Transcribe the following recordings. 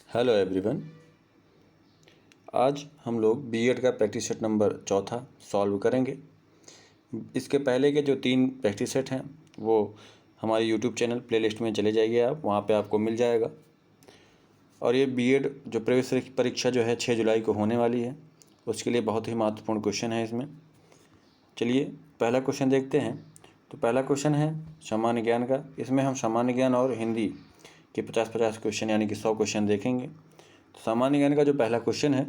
Hello everyone. आज हम लोग बीएड का प्रैक्टिस सेट नंबर 4 सॉल्व करेंगे। इसके पहले के जो 3 प्रैक्टिस सेट हैं वो हमारे यूट्यूब चैनल प्लेलिस्ट में चले जाइए, आप वहाँ पे आपको मिल जाएगा। और ये बीएड जो प्रवेश परीक्षा जो है 6 जुलाई को होने वाली है, उसके लिए बहुत ही महत्वपूर्ण क्वेश्चन है इसमें। चलिए पहला क्वेश्चन देखते हैं। तो पहला क्वेश्चन है सामान्य ज्ञान का। इसमें हम सामान्य ज्ञान और हिंदी के 50-50 क्वेश्चन यानी कि 100 क्वेश्चन देखेंगे। तो सामान्य ज्ञान का जो पहला क्वेश्चन है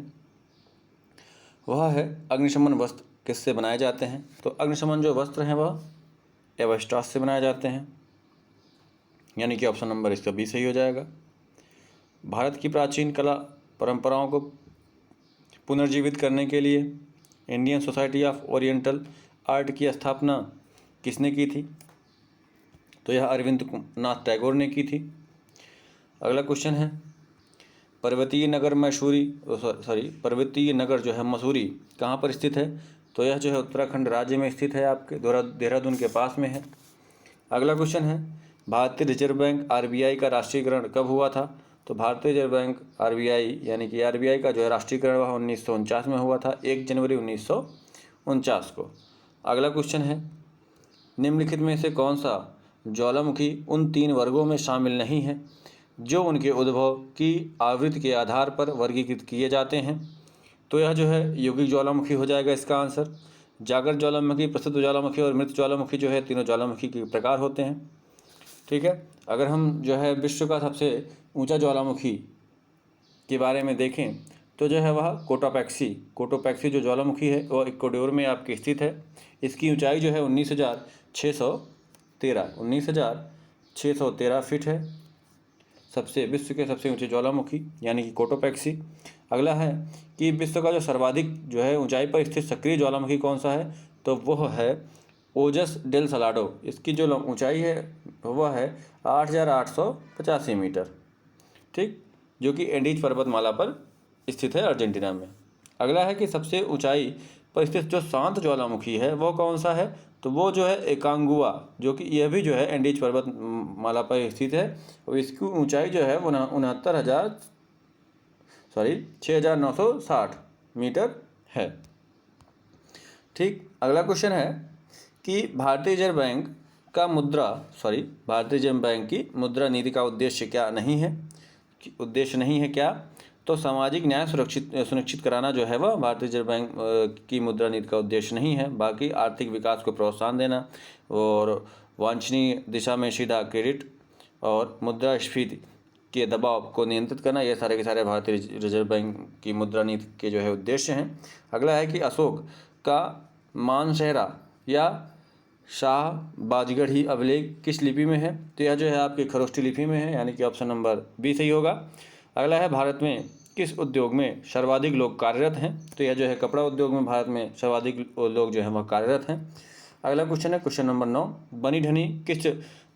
वह है अग्निशमन वस्त्र किससे बनाए जाते हैं। तो अग्निशमन जो वस्त्र हैं वह एवस्ट्रास से बनाए जाते हैं, यानी कि ऑप्शन नंबर इसका बी सही हो जाएगा। भारत की प्राचीन कला परंपराओं को पुनर्जीवित करने के लिए Indian society of oriental art की स्थापना किसने की थी। तो यह अरविंद नाथ टैगोर ने की थी। अगला क्वेश्चन है पर्वतीय नगर जो है मसूरी कहाँ पर स्थित है। तो यह जो है उत्तराखंड राज्य में स्थित है, आपके देहरादून के पास में है। अगला क्वेश्चन है भारतीय रिजर्व बैंक आरबीआई का राष्ट्रीयकरण कब हुआ था। तो भारतीय रिजर्व बैंक आरबीआई यानी कि आरबीआई का जो है राष्ट्रीयकरण वह 1949 में हुआ था, 1 जनवरी 1949 को। अगला क्वेश्चन है निम्नलिखित में से कौन सा ज्वालामुखी उन 3 वर्गों में शामिल नहीं है जो उनके उद्भव की आवृत्ति के आधार पर वर्गीकृत किए जाते हैं। तो यह जो है यौगिक ज्वालामुखी हो जाएगा इसका आंसर। जागृत ज्वालामुखी, प्रसिद्ध ज्वालामुखी और मृत ज्वालामुखी जो है तीनों ज्वालामुखी के प्रकार होते हैं। ठीक है, अगर हम जो है विश्व का सबसे ऊंचा ज्वालामुखी के बारे में देखें तो जो है वह कोटोपैक्सी जो ज्वालामुखी है वह इक्वाडोर में आपकी स्थित है। इसकी ऊंचाई जो है 19,613 फीट है। विश्व के सबसे ऊंचे ज्वालामुखी यानी कि कोटोपैक्सी। अगला है कि विश्व का जो सर्वाधिक जो है ऊंचाई पर स्थित सक्रिय ज्वालामुखी कौन सा है। तो वह है ओजस डेल सलाडो। इसकी जो ऊंचाई है वह है 8,885 मीटर, ठीक, जो कि एंडीज पर्वतमाला पर स्थित है अर्जेंटीना में। अगला है कि सबसे ऊंचाई पर स्थित जो शांत ज्वालामुखी है वो कौन सा है। तो वो जो है एकांगुआ, जो कि यह भी जो है एंडीज पर्वतमाला पर स्थित है और इसकी ऊंचाई जो है 6,960 मीटर है। ठीक, अगला क्वेश्चन है कि भारतीय रिजर्व बैंक की मुद्रा नीति का उद्देश्य नहीं है क्या। तो सामाजिक न्याय सुनिश्चित कराना जो है वह भारतीय रिजर्व बैंक की मुद्रा नीति का उद्देश्य नहीं है, बाकी आर्थिक विकास को प्रोत्साहन देना और वांछनीय दिशा में सीधा क्रेडिट और मुद्रास्फीति के दबाव को नियंत्रित करना, ये सारे के सारे भारतीय रिजर्व बैंक की मुद्रा नीति के जो है उद्देश्य हैं। अगला है कि अशोक का मानसेहरा या शाहबाजगढ़ी अभिलेख किस लिपि में है। तो यह जो है आपकी खरोष्ठी लिपि में है, यानी कि ऑप्शन नंबर बी सही होगा। अगला है भारत में किस उद्योग में सर्वाधिक लोग कार्यरत हैं। तो यह जो है कपड़ा उद्योग में भारत में सर्वाधिक लोग जो है वह कार्यरत हैं। अगला क्वेश्चन है क्वेश्चन नंबर 9, बनी ढनी किस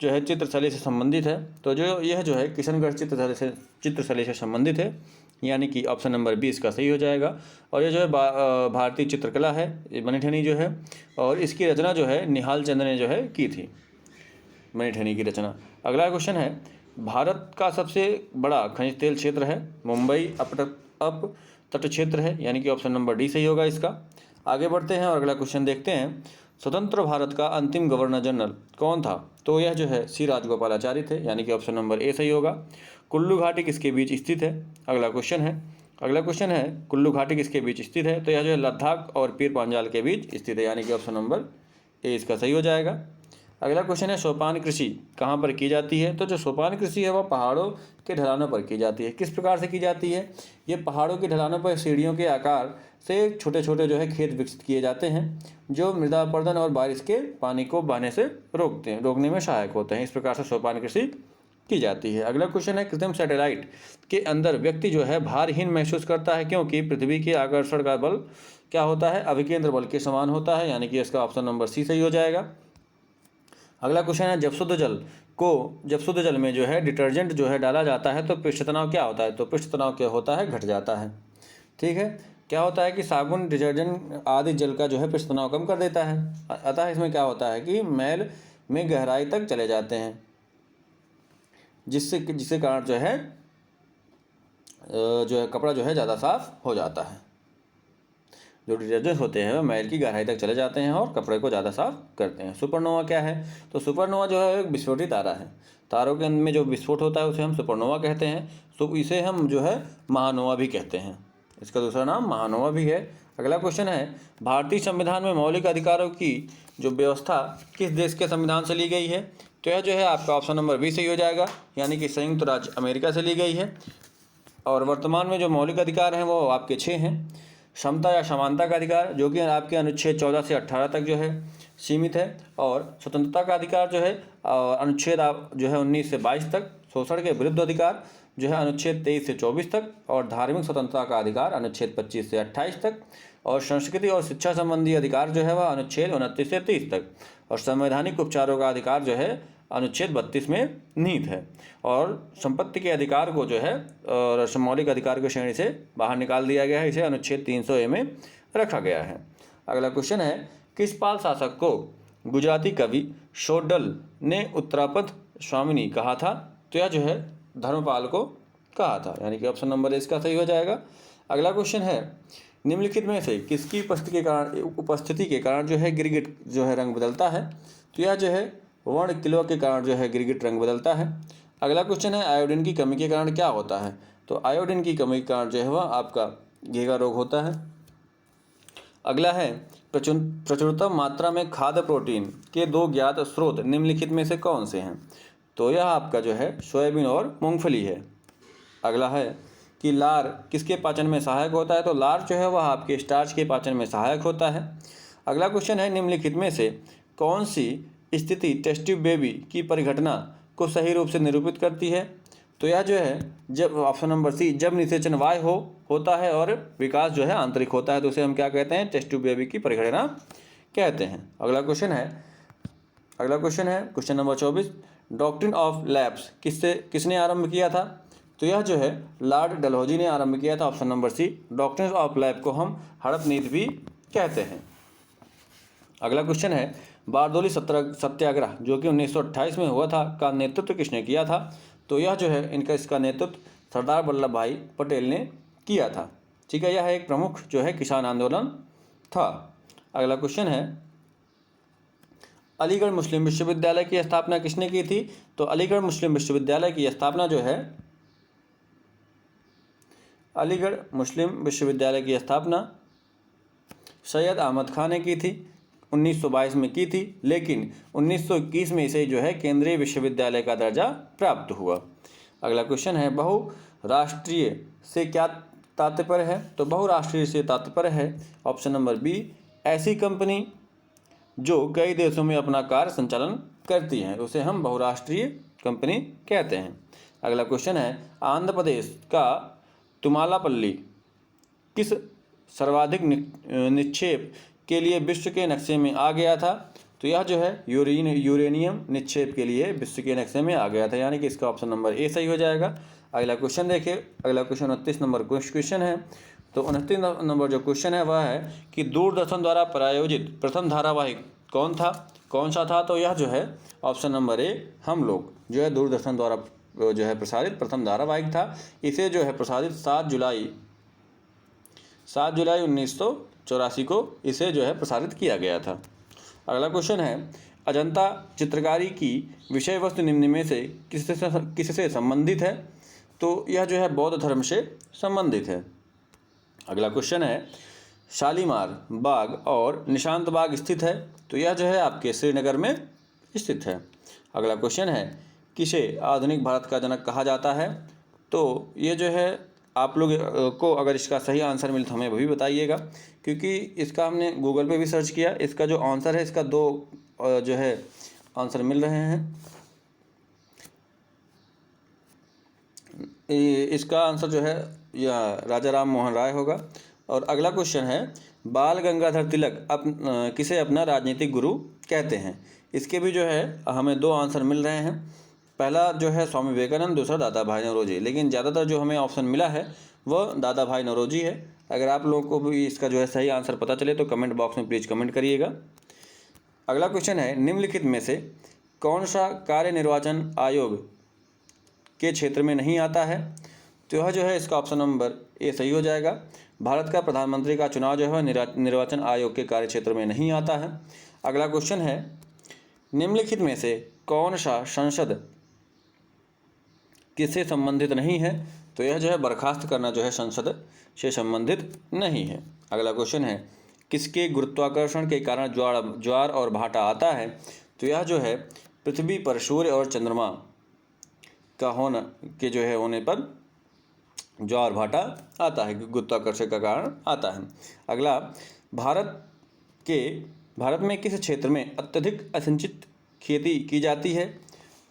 जो है चित्रशैली से संबंधित है। तो यह जो है किशनगढ़ चित्रशैली से संबंधित है, यानी कि ऑप्शन नंबर 20 का सही हो जाएगा। और ये जो है भारतीय चित्रकला है, ये बनी ठनी जो है, और इसकी रचना जो है निहाल चंद ने जो है की थी, बनी ठनी की रचना। अगला क्वेश्चन है भारत का सबसे बड़ा खनिज तेल क्षेत्र है मुंबई अप तट क्षेत्र है, यानी कि ऑप्शन नंबर डी सही होगा इसका। आगे बढ़ते हैं और अगला क्वेश्चन देखते हैं स्वतंत्र भारत का अंतिम गवर्नर जनरल कौन था। तो यह जो है सी राजगोपालाचारी थे, यानी कि ऑप्शन नंबर ए सही होगा। कुल्लू घाटी किसके बीच स्थित है। अगला क्वेश्चन है कुल्लू घाटी किसके बीच स्थित है। तो यह जो है लद्दाख और पीर पांजाल के बीच स्थित है, यानी कि ऑप्शन नंबर ए इसका सही हो जाएगा। अगला क्वेश्चन है सोपान कृषि कहाँ पर की जाती है। तो जो सोपान कृषि है वह पहाड़ों के ढलानों पर की जाती है। किस प्रकार से की जाती है। ये पहाड़ों के ढलानों पर सीढ़ियों के आकार से छोटे छोटे जो है खेत विकसित किए जाते हैं जो मृदा अपरदन और बारिश के पानी को बहने से रोकने में सहायक होते हैं। इस प्रकार से सोपान कृषि की जाती है। अगला क्वेश्चन है कृत्रिम सैटेलाइट के अंदर व्यक्ति जो है भारहीन महसूस करता है क्योंकि पृथ्वी के आकर्षण का बल क्या होता है, अभिकेंद्र बल के समान होता है, यानी कि इसका ऑप्शन नंबर सी सही हो जाएगा। अगला क्वेश्चन है जब शुद्ध जल में जो है डिटर्जेंट जो है डाला जाता है तो पृष्ठ तनाव क्या होता है। तो पृष्ठ तनाव क्या होता है, घट जाता है। ठीक है, क्या होता है कि साबुन, डिटर्जेंट आदि जल का जो है पृष्ठ तनाव कम कर देता है, अतः इसमें क्या होता है कि मैल में गहराई तक चले जाते हैं, जिसके कारण जो है जो है कपड़ा जो है ज़्यादा साफ हो जाता है। जो डिटर्जेंट होते हैं वह मैल की गहराई तक चले जाते हैं और कपड़े को ज़्यादा साफ करते हैं। सुपरनोवा क्या है? तो सुपरनोवा जो है एक विस्फोटी तारा है। तारों के अंदर में जो विस्फोट होता है उसे हम सुपरनोवा कहते हैं। तो इसे हम जो है महानोवा भी कहते हैं। इसका दूसरा नाम महानोवा भी है। अगला क्वेश्चन है, भारतीय संविधान में मौलिक अधिकारों की जो व्यवस्था किस देश के संविधान से ली गई है? तो यह जो है आपका ऑप्शन नंबर बी सही हो जाएगा, यानी कि संयुक्त राज्य अमेरिका से ली गई है। और वर्तमान में जो मौलिक अधिकार हैं वो आपके 6 हैं। क्षमता या समानता का अधिकार, जो कि आपके अनुच्छेद 14 से 18 तक जो है सीमित है। और स्वतंत्रता का अधिकार जो है अनुच्छेद जो है 19 से 22 तक। शोषण के विरुद्ध अधिकार जो है अनुच्छेद 23 से 24 तक। और धार्मिक स्वतंत्रता का अधिकार अनुच्छेद 25 से 28 तक। और संस्कृति और शिक्षा संबंधी अधिकार जो है वह अनुच्छेद 29 से 30 तक। और संवैधानिक उपचारों का अधिकार जो है अनुच्छेद 32 में निहित है। और संपत्ति के अधिकार को जो है और मौलिक अधिकार की श्रेणी से बाहर निकाल दिया गया है, इसे अनुच्छेद 300A में रखा गया है। अगला क्वेश्चन है, किस पाल शासक को गुजराती कवि शोडल ने उत्तरापद स्वामिनी कहा था? तो यह जो है धर्मपाल को कहा था, यानी कि ऑप्शन नंबर इसका सही हो जाएगा। अगला क्वेश्चन है, निम्नलिखित में से किसकी उपस्थिति के कारण जो है गिरगिट जो है रंग बदलता है? तो यह जो है वर्ण किलो के कारण जो है गिरगिट रंग बदलता है। अगला क्वेश्चन है, आयोडीन की कमी के कारण क्या होता है? तो आयोडीन की कमी के कारण जो है वह आपका घेगा रोग होता है। अगला है, प्रचुरतम मात्रा में खाद्य प्रोटीन के 2 ज्ञात स्रोत निम्नलिखित में से कौन से हैं? तो यह आपका जो है सोयाबीन और मूंगफली है। अगला है कि लार किसके पाचन में सहायक होता है? तो लार जो है वह आपके स्टार्च के पाचन में सहायक होता है। अगला क्वेश्चन है, निम्नलिखित में से कौन सी स्थिति टेस्ट ट्यूब बेबी की परिघटना को सही रूप से निरूपित करती है? तो यह जो है जब ऑप्शन नंबर सी, जब निषेचन बाह्य होता है और विकास जो है आंतरिक होता है, तो उसे हम क्या कहते हैं? टेस्ट ट्यूब बेबी की परिघटना कहते हैं। अगला क्वेश्चन है question number 24, doctrine of lapse किसने आरंभ किया था? तो यह जो है लॉर्ड डलहौजी ने आरंभ किया था, option number C. Doctrine of lapse को हम हड़प नीति भी कहते हैं। अगला क्वेश्चन है, बारदोली सत्याग्रह जो कि 1928 में हुआ था का नेतृत्व किसने किया था? तो यह जो है इसका नेतृत्व सरदार वल्लभ भाई पटेल ने किया था। ठीक है, यह एक प्रमुख जो है किसान आंदोलन था। अगला क्वेश्चन है, अलीगढ़ मुस्लिम विश्वविद्यालय की स्थापना किसने की थी? तो अलीगढ़ मुस्लिम विश्वविद्यालय की स्थापना जो है अलीगढ़ मुस्लिम विश्वविद्यालय की स्थापना सैयद अहमद खान ने की थी, 1922 में की थी, लेकिन 1921 में इसे जो है केंद्रीय विश्वविद्यालय का दर्जा प्राप्त हुआ। अगला क्वेश्चन है, बहुराष्ट्रीय से क्या तात्पर्य है? तो बहुराष्ट्रीय से तात्पर्य है ऑप्शन नंबर बी, ऐसी कंपनी जो कई देशों में अपना कार्य संचालन करती हैं, उसे हम बहुराष्ट्रीय कंपनी कहते हैं। अगला क्वेश्चन है, आंध्र प्रदेश का तुमालापल्ली किस सर्वाधिक निक्षेप के लिए विश्व के नक्शे में आ गया था? तो यह जो है यूरेनियम निक्षेप के लिए विश्व के नक्शे में आ गया था, यानी कि इसका ऑप्शन नंबर ए सही हो जाएगा। अगला क्वेश्चन देखिए, अगला क्वेश्चन 29 नंबर क्वेश्चन है। तो 29 नंबर जो क्वेश्चन है वह है कि दूरदर्शन द्वारा प्रायोजित प्रथम धारावाहिक कौन सा था? तो यह जो है ऑप्शन नंबर ए, हम लोग जो है दूरदर्शन द्वारा जो है प्रसारित प्रथम धारावाहिक था। इसे जो है प्रसारित 7 जुलाई 1984 को इसे जो है प्रसारित किया गया था। अगला क्वेश्चन है, अजंता चित्रकारी की विषय वस्तु निम्न में से किससे संबंधित है? तो यह जो है बौद्ध धर्म से संबंधित है। अगला क्वेश्चन है, शालीमार बाग और निशांत बाग स्थित है? तो यह जो है आपके श्रीनगर में स्थित है। अगला क्वेश्चन है, किसे आधुनिक भारत का जनक कहा जाता है? तो ये जो है आप लोग को अगर इसका सही आंसर मिले तो हमें वो भी बताइएगा, क्योंकि इसका हमने गूगल पे भी सर्च किया। इसका जो आंसर है, इसका 2 जो है आंसर मिल रहे हैं। इसका आंसर जो है या राजा राम मोहन राय होगा। और अगला क्वेश्चन है, बाल गंगाधर तिलक किसे अपना राजनीतिक गुरु कहते हैं? इसके भी जो है हमें 2 आंसर मिल रहे हैं। पहला जो है स्वामी विवेकानंद, दूसरा दादा भाई नौरोजी, लेकिन ज़्यादातर जो हमें ऑप्शन मिला है वह दादा भाई नौरोजी है। अगर आप लोगों को भी इसका जो है सही आंसर पता चले तो कमेंट बॉक्स में प्लीज़ कमेंट करिएगा। अगला क्वेश्चन है, निम्नलिखित में से कौन सा कार्य निर्वाचन आयोग के क्षेत्र में नहीं आता है? तो यह जो है इसका ऑप्शन नंबर ए सही हो जाएगा। भारत का प्रधानमंत्री का चुनाव जो है निर्वाचन आयोग के कार्यक्षेत्र में नहीं आता है। अगला क्वेश्चन है, निम्नलिखित में से कौन सा संसद किससे संबंधित नहीं है? तो यह जो है बर्खास्त करना जो है संसद से संबंधित नहीं है। अगला क्वेश्चन है, किसके गुरुत्वाकर्षण के कारण ज्वार और भाटा आता है? तो यह जो है पृथ्वी पर सूर्य और चंद्रमा का होना के जो है होने पर ज्वार भाटा आता है, गुरुत्वाकर्षण का कारण आता है। अगला, भारत में किस क्षेत्र में अत्यधिक असिंचित खेती की जाती है?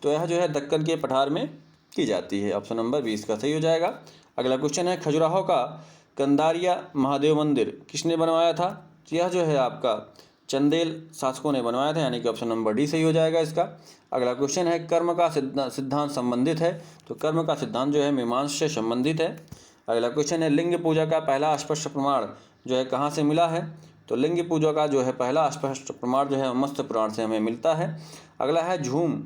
तो यह जो है दक्कन के पठार में की जाती है। ऑप्शन नंबर 20 का सही हो जाएगा। अगला क्वेश्चन है, खजुराहो का कंदारिया महादेव मंदिर किसने बनवाया था? तो यह जो है आपका चंदेल शासकों ने बनवाया था, यानी कि ऑप्शन नंबर डी सही हो जाएगा इसका। अगला क्वेश्चन है, कर्म का सिद्धांत संबंधित है? तो कर्म का सिद्धांत जो है मीमांसा से संबंधित है। अगला क्वेश्चन है, लिंग पूजा का पहला स्पष्ट प्रमाण जो है कहाँ से मिला है? तो लिंग पूजा का जो है पहला स्पष्ट प्रमाण जो है मत्स्य पुराण से हमें मिलता है। अगला है, झूम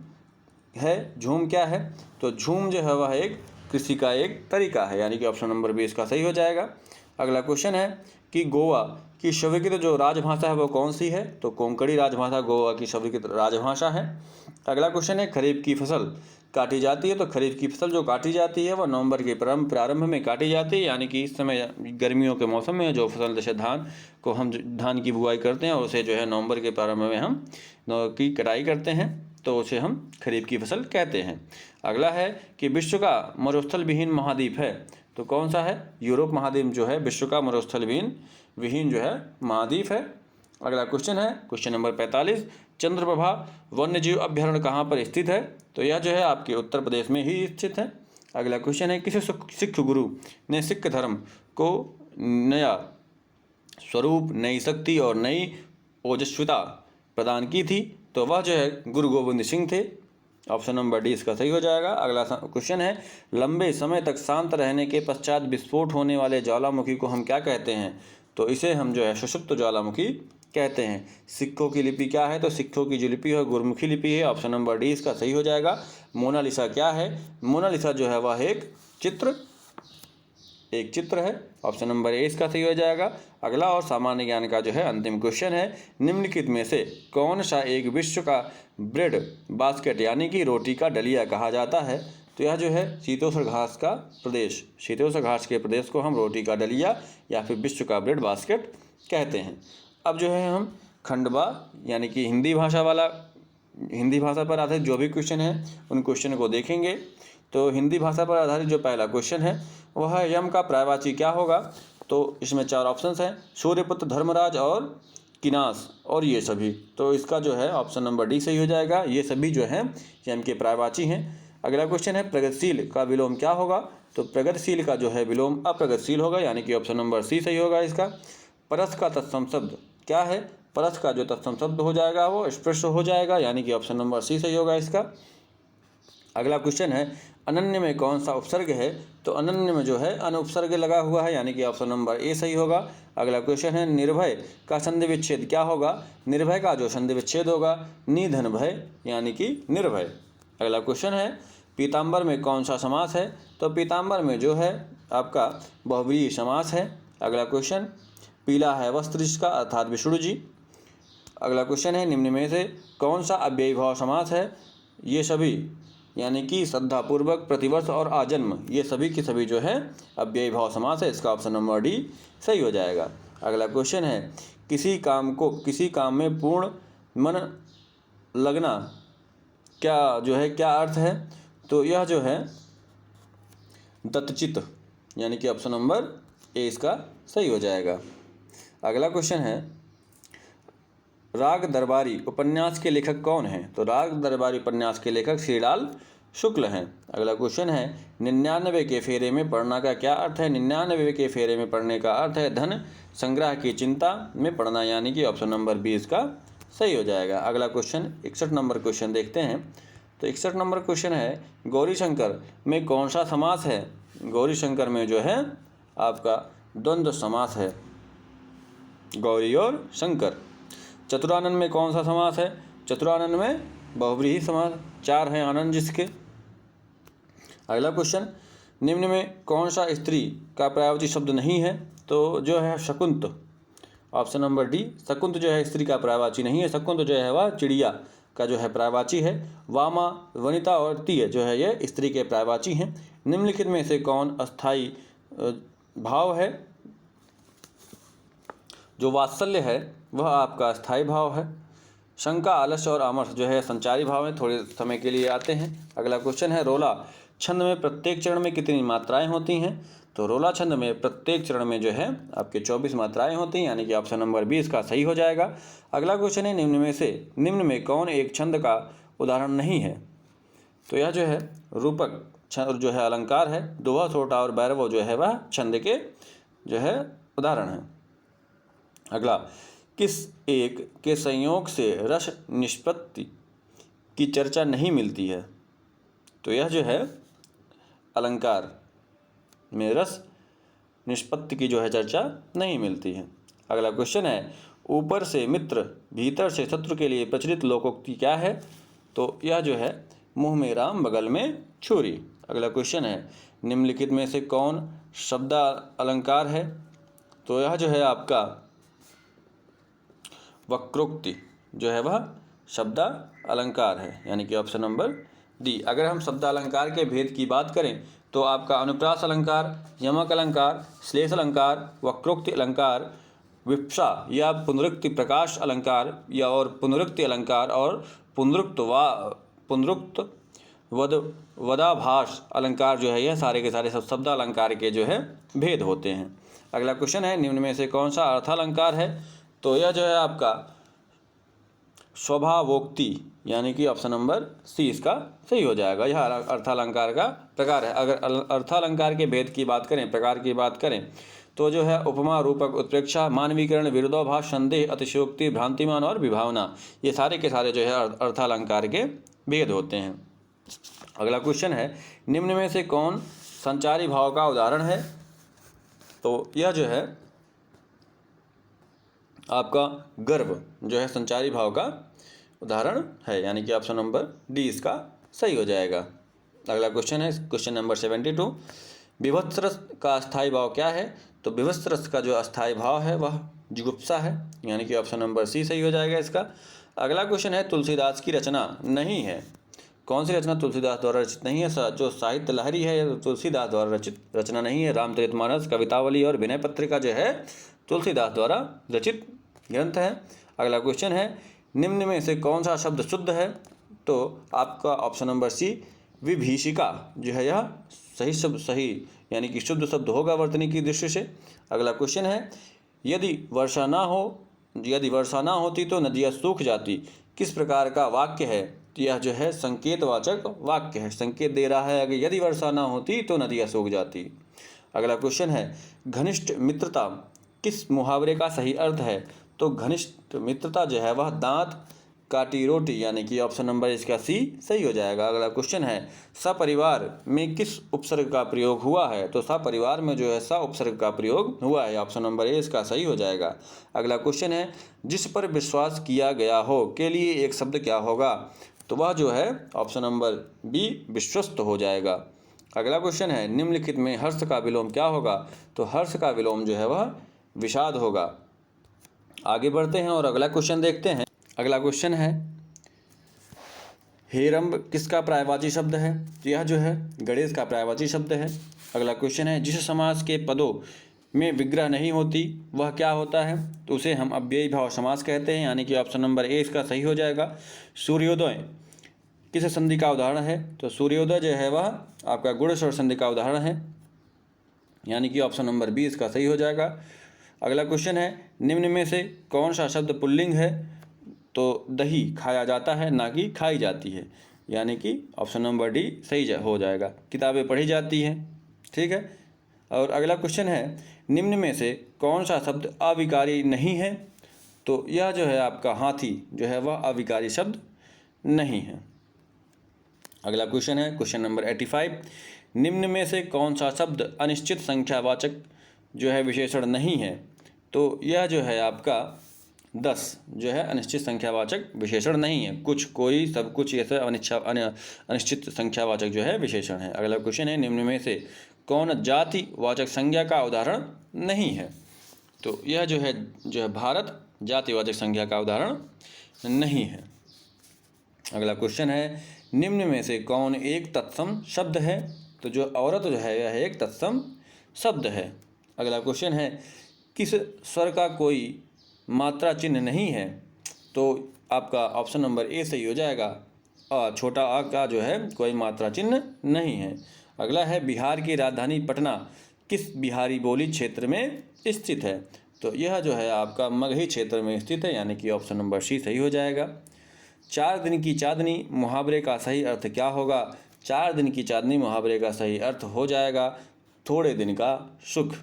क्या है? तो झूम जो है वह एक कृषि का एक तरीका है, यानी कि ऑप्शन नंबर 20 का सही हो जाएगा। अगला क्वेश्चन है कि गोवा की स्वीकृत जो राजभाषा है वो कौन सी है? तो कोंकणी राजभाषा गोवा की स्वीकृत राजभाषा है। अगला क्वेश्चन है, खरीफ की फसल काटी जाती है? तो खरीफ की फसल जो काटी जाती है वह नवंबर के प्रारंभ में काटी जाती है, यानी कि इस समय गर्मियों के मौसम में जो फसल जैसे धान की बुआई करते हैं उसे जो है नवंबर के प्रारंभ में हम की कटाई करते हैं, तो उसे हम खरीफ की फसल कहते हैं। अगला है कि विश्व का मरुस्थल विहीन महाद्वीप है? तो कौन सा है? यूरोप महाद्वीप जो है विश्व का मरुस्थल विहीन जो है महाद्वीप है। अगला क्वेश्चन है क्वेश्चन नंबर 45, चंद्रप्रभा वन्यजीव अभ्यारण्य कहाँ पर स्थित है? तो यह जो है आपके उत्तर प्रदेश में ही स्थित है। अगला क्वेश्चन है, किसी सिख गुरु ने सिख धर्म को नया स्वरूप, नई शक्ति और नई ओजस्विता प्रदान की थी? तो वह जो है गुरु गोविंद सिंह थे। ऑप्शन नंबर डी इसका सही हो जाएगा। अगला क्वेश्चन है, लंबे समय तक शांत रहने के पश्चात विस्फोट होने वाले ज्वालामुखी को हम क्या कहते हैं? तो इसे हम जो है सुषुप्त ज्वालामुखी कहते हैं। सिक्कों की लिपि क्या है? तो सिक्कों की जो लिपि है गुरमुखी लिपि है। ऑप्शन नंबर डी इसका सही हो जाएगा। मोनालिसा क्या है? मोनालिसा जो है वह एक चित्र है। ऑप्शन नंबर ए इसका सही हो जाएगा। अगला और सामान्य ज्ञान का जो है अंतिम क्वेश्चन है, निम्नलिखित में से कौन सा एक विश्व का ब्रेड बास्केट यानी कि रोटी का डलिया कहा जाता है? तो यह जो है शीतोष्ण घास के प्रदेश को हम रोटी का डलिया या फिर विश्व का ब्रेड बास्केट कहते हैं। अब जो है हम खंडवा यानी कि हिंदी भाषा पर आधारित जो भी क्वेश्चन है उन क्वेश्चन को देखेंगे। तो हिंदी भाषा पर आधारित जो पहला क्वेश्चन है वह है, यम का पर्यायवाची क्या होगा? तो इसमें 4 ऑप्शंस हैं, सूर्यपुत्र, धर्मराज और किनास और ये सभी। तो इसका जो है ऑप्शन नंबर डी सही हो जाएगा। ये सभी जो हैं यम के पर्यायवाची हैं। अगला क्वेश्चन है, प्रगतिशील का विलोम क्या होगा? तो प्रगतिशील का जो है विलोम अप्रगतिशील होगा, यानी कि ऑप्शन नंबर सी सही होगा इसका। परस का तत्सम शब्द क्या है? परस का जो तत्सम शब्द हो जाएगा वो स्पृश हो जाएगा, यानी कि ऑप्शन नंबर सी सही होगा इसका। अगला क्वेश्चन है, अनन्य में कौन सा उपसर्ग है? तो अनन्य में जो है अनुपसर्ग लगा हुआ है, यानी कि ऑप्शन नंबर ए सही होगा। अगला क्वेश्चन है, निर्भय का संधि विच्छेद क्या होगा? निर्भय का जो संधि विच्छेद होगा निधन भय, यानी कि निर्भय। अगला क्वेश्चन है, पीताम्बर में कौन सा समास है? तो पीताम्बर में जो है आपका बहुव्रीहि समास है। अगला क्वेश्चन, पीला है वस्त्र जिसका अर्थात विष्णु जी। अगला क्वेश्चन है, निम्न में से कौन सा अव्ययी भाव समास है? ये सभी यानी कि श्रद्धापूर्वक, प्रतिवर्ष और आजन्म, ये सभी की सभी जो है अव्ययी भाव समास है। इसका ऑप्शन नंबर डी सही हो जाएगा। अगला क्वेश्चन है, किसी काम में पूर्ण मन लगना क्या अर्थ है? तो यह जो है दत्तचित, यानी कि ऑप्शन नंबर ए इसका सही हो जाएगा। अगला क्वेश्चन है, राग दरबारी उपन्यास के लेखक कौन हैं? तो राग दरबारी उपन्यास के लेखक श्रीलाल शुक्ल हैं। अगला क्वेश्चन है, 99 के फेरे में पढ़ना का क्या अर्थ है? 99 के फेरे में पढ़ने का अर्थ है धन संग्रह की चिंता में पढ़ना, यानी कि ऑप्शन नंबर 20 का सही हो जाएगा। अगला क्वेश्चन 61 नंबर क्वेश्चन देखते हैं। तो 61 नंबर क्वेश्चन है, गौरीशंकर में कौन सा समास है? गौरीशंकर में जो है आपका द्वंद्व समास है, गौरी और शंकर। चतुरानन में कौन सा समास है? चतुरानन में बहुव्रीहि समास, 4 हैं आनंद जिसके। अगला क्वेश्चन, निम्न में कौन सा स्त्री का पर्यायवाची शब्द नहीं है? तो जो है शकुंत, ऑप्शन नंबर डी, शकुंत जो है स्त्री का पर्यायवाची नहीं है। शकुंत जो है वह चिड़िया का जो है पर्यायवाची है। वामा, वनिता और तीय जो है ये स्त्री के पर्यायवाची हैं। निम्नलिखित में से कौन अस्थाई भाव है? जो वात्सल्य है वह आपका अस्थाई भाव है। शंका, आलस्य और अमर्ष जो है संचारी भाव में थोड़े समय के लिए आते हैं। अगला क्वेश्चन है, रोला छंद में प्रत्येक चरण में कितनी मात्राएं होती हैं? तो रोला छंद में प्रत्येक चरण में जो है आपके 24 मात्राएं होती हैं, यानी कि ऑप्शन नंबर 20 का सही हो जाएगा। अगला क्वेश्चन है, निम्न में कौन एक छंद का उदाहरण नहीं है? तो यह जो है रूपक जो है अलंकार है। दोहा, सोटा और भैरव जो है वह छंद के जो है उदाहरण है। अगला, किस एक के संयोग से रस निष्पत्ति की चर्चा नहीं मिलती है? तो यह जो है अलंकार में रस निष्पत्ति की जो है चर्चा नहीं मिलती है। अगला क्वेश्चन है, ऊपर से मित्र भीतर से शत्रु के लिए प्रचलित लोकोक्ति क्या है? तो यह जो है मुंह में राम बगल में छुरी। अगला क्वेश्चन है, निम्नलिखित में से कौन शब्द अलंकार है? तो यह जो है आपका वक्रोक्ति जो है वह शब्द अलंकार है, यानी कि ऑप्शन नंबर डी। अगर हम शब्द अलंकार के भेद की बात करें तो आपका अनुप्रास अलंकार, यमक अलंकार, श्लेष अलंकार, वक्रोक्ति अलंकार, विप्सा या पुनरुक्ति प्रकाश अलंकार या और पुनरुक्ति अलंकार और पुनरुक्त वदाभास अलंकार जो है यह सारे के सारे सब शब्द अलंकार के जो है भेद होते हैं। अगला क्वेश्चन है, निम्न में से कौन सा अर्थालंकार है? तो यह जो है आपका स्वभावोक्ति, यानी कि ऑप्शन नंबर सी इसका सही हो जाएगा। यह अर्थालंकार का प्रकार है। अगर अर्थालंकार के भेद की बात करें, प्रकार की बात करें, तो जो है उपमा, रूपक, उत्प्रेक्षा, मानवीकरण, विरोधाभास, संदेह, अतिशयोक्ति, भ्रांतिमान और विभावना, ये सारे के सारे जो है अर्थालंकार के भेद होते हैं। अगला क्वेश्चन है, निम्न में से कौन संचारी भाव का उदाहरण है? तो यह जो है आपका गर्व जो है संचारी भाव का उदाहरण है, यानी कि ऑप्शन नंबर डी इसका सही हो जाएगा। अगला क्वेश्चन है क्वेश्चन नंबर 72, विभत्सरस का अस्थाई भाव क्या है? तो विभत्सरस का जो अस्थाई भाव है वह जुगुप्सा है, यानी कि ऑप्शन नंबर सी सही हो जाएगा इसका। अगला क्वेश्चन है, तुलसीदास की रचना नहीं है। कौन सी रचना तुलसीदास द्वारा रचित नहीं है? जो साहित्य लहरी है यह तुलसीदास द्वारा रचित रचना नहीं है। रामचरितमानस, कवितावली और विनय पत्रिका जो है तुलसीदास द्वारा रचित ग्रंथ है। अगला क्वेश्चन है, निम्न में से कौन सा शब्द शुद्ध है? तो आपका ऑप्शन नंबर सी विभीषिका जो है यह सही यानी कि शुद्ध शब्द होगा वर्तनी की दृष्टि से। अगला क्वेश्चन है, यदि वर्षा ना होती तो नदियाँ सूख जाती, किस प्रकार का वाक्य है? तो यह जो है संकेतवाचक वाक्य है, संकेत दे रहा है कि यदि वर्षा ना होती तो नदियाँ सूख जाती। अगला क्वेश्चन है, घनिष्ठ मित्रता किस मुहावरे का सही अर्थ है? तो घनिष्ठ मित्रता जो है वह दांत काटी रोटी, यानी कि ऑप्शन नंबर इसका सी सही हो जाएगा। अगला क्वेश्चन है, सपरिवार में किस उपसर्ग का प्रयोग हुआ है? तो सपरिवार में जो है स उपसर्ग का प्रयोग हुआ है, ऑप्शन नंबर ए इसका सही हो जाएगा। अगला क्वेश्चन है, जिस पर विश्वास किया गया हो के लिए एक शब्द क्या होगा? तो वह जो है ऑप्शन नंबर बी विश्वस्त हो जाएगा। अगला क्वेश्चन है, निम्नलिखित में हर्ष का विलोम क्या होगा? तो हर्ष का विलोम जो है वह विषाद होगा। आगे बढ़ते हैं और अगला क्वेश्चन देखते हैं। अगला क्वेश्चन है, हेरंब किसका पर्यायवाची शब्द है? तो यह जो है गणेश का पर्यायवाची शब्द है। अगला क्वेश्चन है, जिस समास के पदों में विग्रह नहीं होती वह क्या होता है? तो उसे हम अव्ययी भाव समास कहते हैं, यानी कि ऑप्शन नंबर ए इसका सही हो जाएगा। सूर्योदय किस संधि का उदाहरण है? तो सूर्योदय जो है वह आपका गुण स्वर संधि का उदाहरण है, यानी कि ऑप्शन नंबर बी इसका सही हो जाएगा। अगला क्वेश्चन है, निम्न में से कौन सा शब्द पुल्लिंग है? तो दही खाया जाता है ना कि खाई जाती है, यानी कि ऑप्शन नंबर डी सही हो जाएगा। किताबें पढ़ी जाती हैं, ठीक है। और अगला क्वेश्चन है, निम्न में से कौन सा शब्द अविकारी नहीं है? तो यह जो है आपका हाथी जो है वह अविकारी शब्द नहीं है। अगला क्वेश्चन है क्वेश्चन नंबर 85, निम्न में से कौन सा शब्द अनिश्चित संख्यावाचक जो है विशेषण नहीं है? तो यह जो है आपका 10 जो है अनिश्चित संख्यावाचक विशेषण नहीं है। कुछ, कोई, सब कुछ, ये सब अनिश्चित संख्यावाचक जो है विशेषण है। अगला क्वेश्चन है, निम्न में से कौन जातिवाचक संज्ञा का उदाहरण नहीं है? तो यह जो है भारत जातिवाचक संज्ञा का उदाहरण नहीं है। अगला क्वेश्चन है, निम्न में से कौन एक तत्सम शब्द है? तो जो औरत जो है यह एक तत्सम शब्द है। अगला क्वेश्चन है, किस स्वर का कोई मात्रा चिन्ह नहीं है? तो आपका ऑप्शन नंबर ए सही हो जाएगा। छोटा आ का जो है कोई मात्रा चिन्ह नहीं है। अगला है, बिहार की राजधानी पटना किस बिहारी बोली क्षेत्र में स्थित है? तो यह जो है आपका मगही क्षेत्र में स्थित है, यानी कि ऑप्शन नंबर सी सही हो जाएगा। 4 दिन की चांदनी मुहावरे का सही अर्थ क्या होगा? 4 दिन की चांदनी मुहावरे का सही अर्थ हो जाएगा थोड़े दिन का सुख।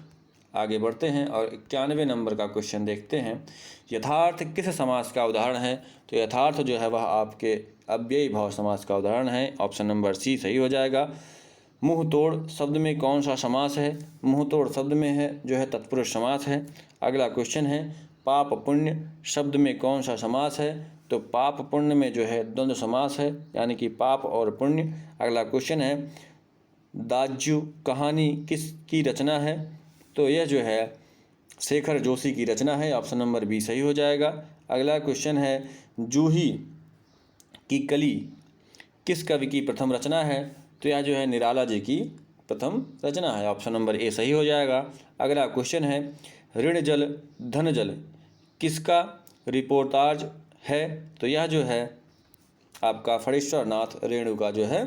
आगे बढ़ते हैं और 91 नंबर का क्वेश्चन देखते हैं। यथार्थ किस समास का उदाहरण है? तो यथार्थ जो है वह आपके अव्ययी भाव समास का उदाहरण है। ऑप्शन नंबर सी सही हो जाएगा। मुँह तोड़ शब्द में कौन सा समास है? मुँह तोड़ शब्द में है जो है तत्पुरुष समास है। अगला क्वेश्चन है, पाप पुण्य शब्द में कौन सा समास है? तो पाप पुण्य में जो है द्वंद्व समास है, यानी कि पाप और पुण्य। अगला क्वेश्चन है, दाज्यू कहानी किसकी रचना है? तो यह जो है शेखर जोशी की रचना है। ऑप्शन नंबर बी सही हो जाएगा। अगला क्वेश्चन है, जूही की कली किस कवि की प्रथम रचना है? तो यह जो है निराला जी की प्रथम रचना है। ऑप्शन नंबर ए सही हो जाएगा। अगला क्वेश्चन है, ऋण जल धन जल किसका रिपोर्टाज है? तो यह जो है आपका फणीश्वर नाथ रेणु का जो है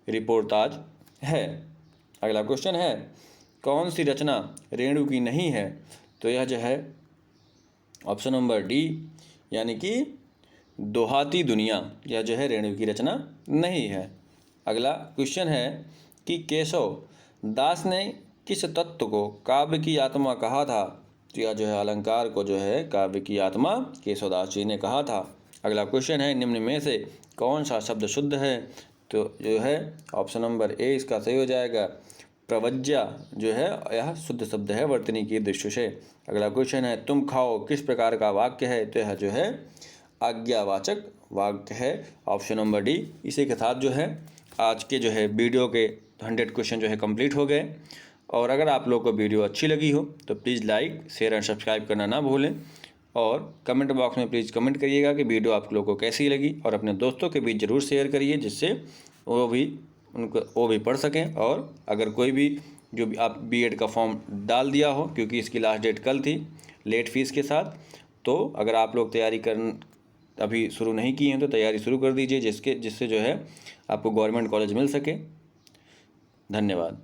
रिपोर्टाज है। अगला क्वेश्चन है, कौन सी रचना रेणु की नहीं है? तो यह जो है ऑप्शन नंबर डी, यानी कि दोहाती दुनिया, यह जो है रेणु की रचना नहीं है। अगला क्वेश्चन है कि केशव दास ने किस तत्व को काव्य की आत्मा कहा था? तो यह जो है अलंकार को जो है काव्य की आत्मा केशवदास जी ने कहा था। अगला क्वेश्चन है, निम्न में से कौन सा शब्द शुद्ध है? तो जो है ऑप्शन नंबर ए इसका सही हो जाएगा। प्रवज्या जो है यह शुद्ध शब्द है वर्तनी की दृष्टि से। अगला क्वेश्चन है, तुम खाओ किस प्रकार का वाक्य है? तो यह जो है आज्ञावाचक वाक्य है। Option number D. इसी के साथ जो है आज के जो है वीडियो के 100 क्वेश्चन जो है कंप्लीट हो गए। और अगर आप लोग को वीडियो अच्छी लगी हो तो please like share and subscribe करना ना भूलें। और कमेंट बॉक्स में प्लीज़ कमेंट करिएगा कि वीडियो आप लोगों को कैसी लगी, और अपने दोस्तों के बीच ज़रूर शेयर करिए जिससे वो भी पढ़ सकें। और अगर कोई भी जो भी आप बीएड का फॉर्म डाल दिया हो, क्योंकि इसकी लास्ट डेट कल थी लेट फीस के साथ, तो अगर आप लोग तैयारी अभी शुरू नहीं की हैं तो तैयारी शुरू कर दीजिए जिससे जो है आपको गवर्नमेंट कॉलेज मिल सके। धन्यवाद।